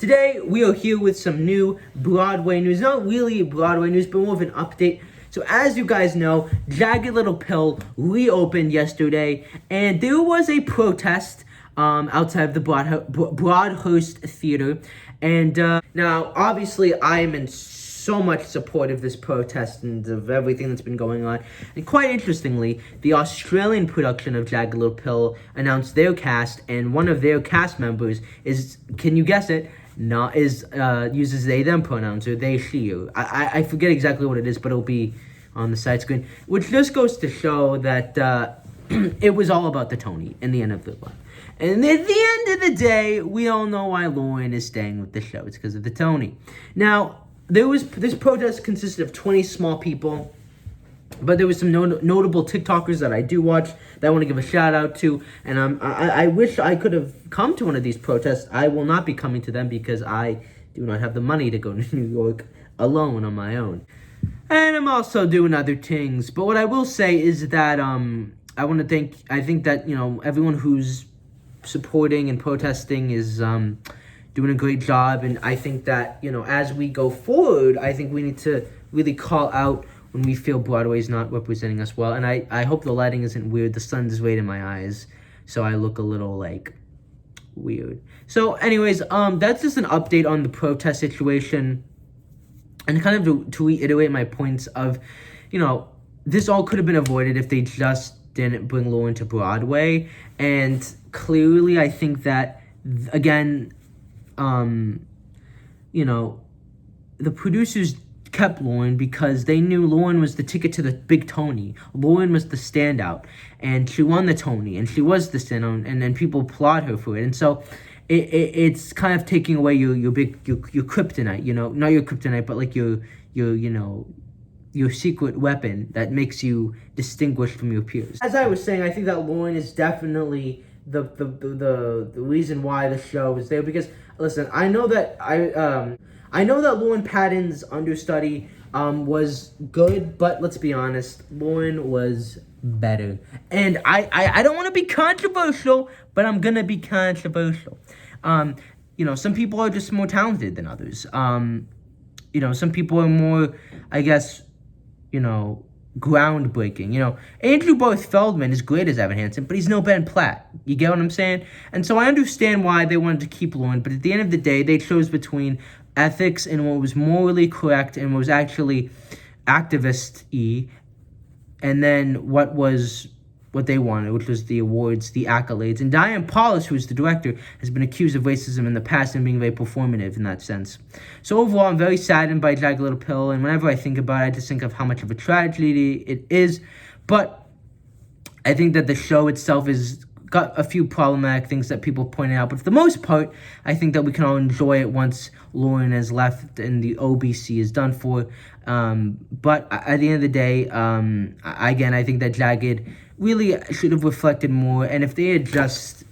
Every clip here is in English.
Today, we are here with some new Broadway news. Not really Broadway news, but more of an update. So as you guys know, Jagged Little Pill reopened yesterday, and there was a protest outside of the Broadhurst Theater. And now, obviously, I am in so much support of this protest and of everything that's been going on. And quite interestingly, the Australian production of Jagged Little Pill announced their cast, and one of their cast members is, can you guess it, uses they them pronouns, or they she you. I forget exactly what it is, but it'll be on the side screen, which just goes to show that it was all about the Tony in the end of the one. And at the end of the day, we all know why Lauren is staying with the show. It's because of the Tony. Now, this protest consisted of 20 small people, but there was some notable TikTokers that I do watch that I want to give a shout out to, and I wish I could have come to one of these protests. I will not be coming to them because I do not have the money to go to New York alone on my own, and I'm also doing other things. But what I will say is that I think that everyone who's supporting and protesting is doing a great job, and I think that as we go forward, I think we need to really call out when we feel Broadway is not representing us well. And I hope the lighting isn't weird. The sun's right in my eyes, so I look a little weird. So anyways, that's just an update on the protest situation, and kind of to reiterate my points of, this all could have been avoided if they just didn't bring Lauren to Broadway. And clearly, I think that again, the producers kept Lauren because they knew Lauren was the ticket to the big Tony. Lauren was the standout, and she won the Tony, and she was the standout, and then people applaud her for it. And so it's kind of taking away your kryptonite, not your kryptonite, but your secret weapon that makes you distinguished from your peers. As I was saying, I think that Lauren is definitely the reason why the show is there, because listen, I know that Lauren Patton's understudy was good, but let's be honest, Lauren was better. And I don't want to be controversial, but I'm gonna be controversial. Some people are just more talented than others. Some people are more, I guess, groundbreaking. Andrew Barth Feldman is great as Evan Hansen, but he's no Ben Platt. You get what I'm saying? And so I understand why they wanted to keep Lauren, but at the end of the day, they chose between ethics and what was morally correct and what was actually activist-y, and then what they wanted, which was the awards, the accolades. And Diane Paulus, who's the director, has been accused of racism in the past and being very performative in that sense. So overall, I'm very saddened by Jagged Little Pill, and whenever I think about it, I just think of how much of a tragedy it is. But I think that the show itself has got a few problematic things that people pointed out, but for the most part, I think that we can all enjoy it once Lauren has left and the OBC is done for. But at the end of the day, again, I think that Jagged really should have reflected more, and if they had just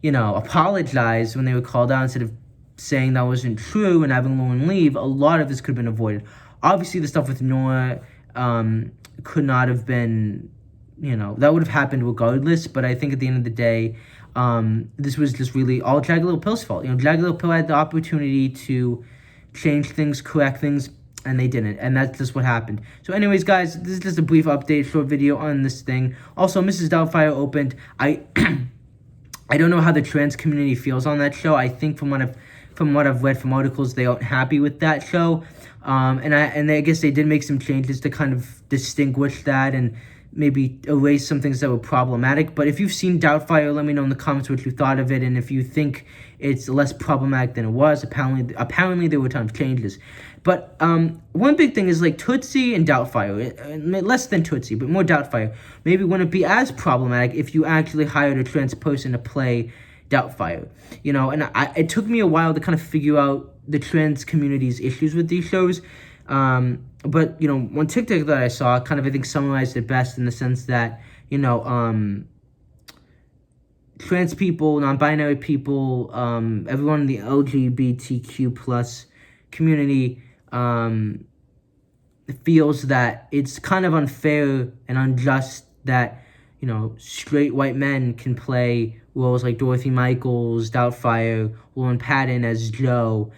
apologized when they were called out instead of saying that wasn't true and having Lauren leave, a lot of this could have been avoided. Obviously, the stuff with Nora could not have been, that would have happened regardless, but I think at the end of the day, this was just really all Jagged Little Pill's fault. Jagged Little Pill had the opportunity to change things, correct things, and they didn't, and that's just what happened. So anyways, guys, this is just a brief update, short video on this thing. Also, Mrs. Doubtfire opened. I don't know how the trans community feels on that show. I think from what I've read from articles, they aren't happy with that show, and I guess they did make some changes to kind of distinguish that and maybe erase some things that were problematic. But if you've seen Doubtfire, let me know in the comments what you thought of it, and if you think it's less problematic than it was. Apparently there were tons of changes. But one big thing is Tootsie and Doubtfire, less than Tootsie, but more Doubtfire, maybe wouldn't be as problematic if you actually hired a trans person to play Doubtfire. And it took me a while to kind of figure out the trans community's issues with these shows. But one TikTok that I saw kind of, I think, summarized it best in the sense that, trans people, non-binary people, everyone in the LGBTQ plus community feels that it's kind of unfair and unjust that, straight white men can play roles like Dorothy Michaels, Doubtfire, Lauren Patton as Joe,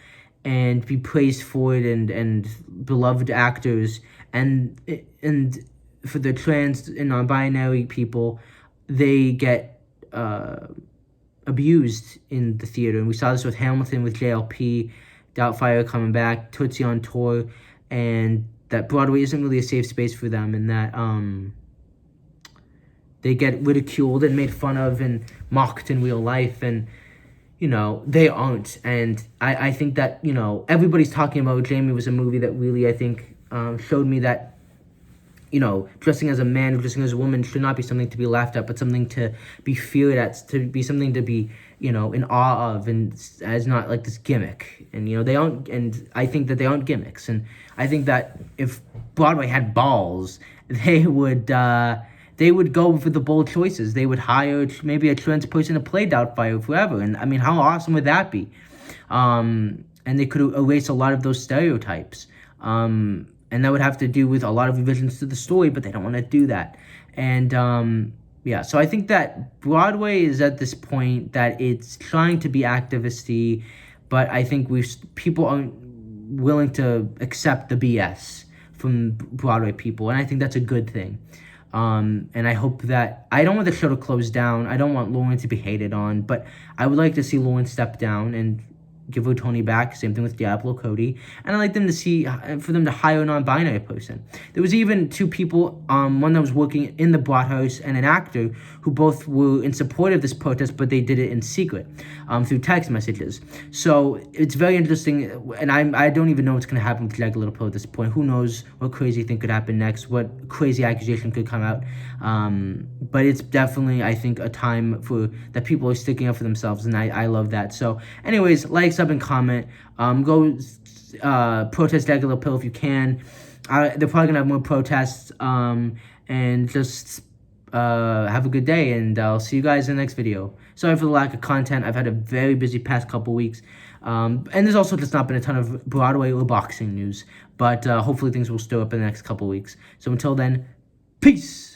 and be praised for it, and beloved actors, and for the trans and non-binary people, they get abused in the theater. And we saw this with Hamilton, with JLP, Doubtfire coming back, Tootsie on tour, and that Broadway isn't really a safe space for them, and that they get ridiculed and made fun of and mocked in real life, and they aren't. And I think that everybody's talking about Jamie was a movie that really, I think, showed me that dressing as a man, dressing as a woman should not be something to be laughed at, but something to be feared at, to be something to be, in awe of, and as not like this gimmick. And, they aren't, and I think that they aren't gimmicks. And I think that if Broadway had balls, they would go for the bold choices. They would hire maybe a trans person to play Doubtfire forever. And, I mean, how awesome would that be? And they could erase a lot of those stereotypes. And that would have to do with a lot of revisions to the story, but they don't want to do that. And, so I think that Broadway is at this point that it's trying to be activist-y, but I think people aren't willing to accept the BS from Broadway people, and I think that's a good thing. And I hope that, I don't want the show to close down. I don't want Lauren to be hated on, but I would like to see Lauren step down and give her Tony back. Same thing with Diablo Cody. And I'd like for them to hire a non-binary person. There was even two people, one that was working in the Broadhouse and an actor, who both were in support of this protest, but they did it in secret through text messages. So it's very interesting, and I don't even know what's going to happen with Jagged Little Pill at this point. Who knows what crazy thing could happen next, what crazy accusation could come out. But it's definitely, I think, a time that people are sticking up for themselves, and I love that. So anyways, like, sub, and comment. Go protest Jagged Little Pill if you can. They're probably gonna have more protests. And just have a good day, and I'll see you guys in the next video. Sorry for the lack of content. I've had a very busy past couple weeks. And there's also just not been a ton of Broadway or boxing news. But hopefully things will stir up in the next couple weeks. So until then, peace!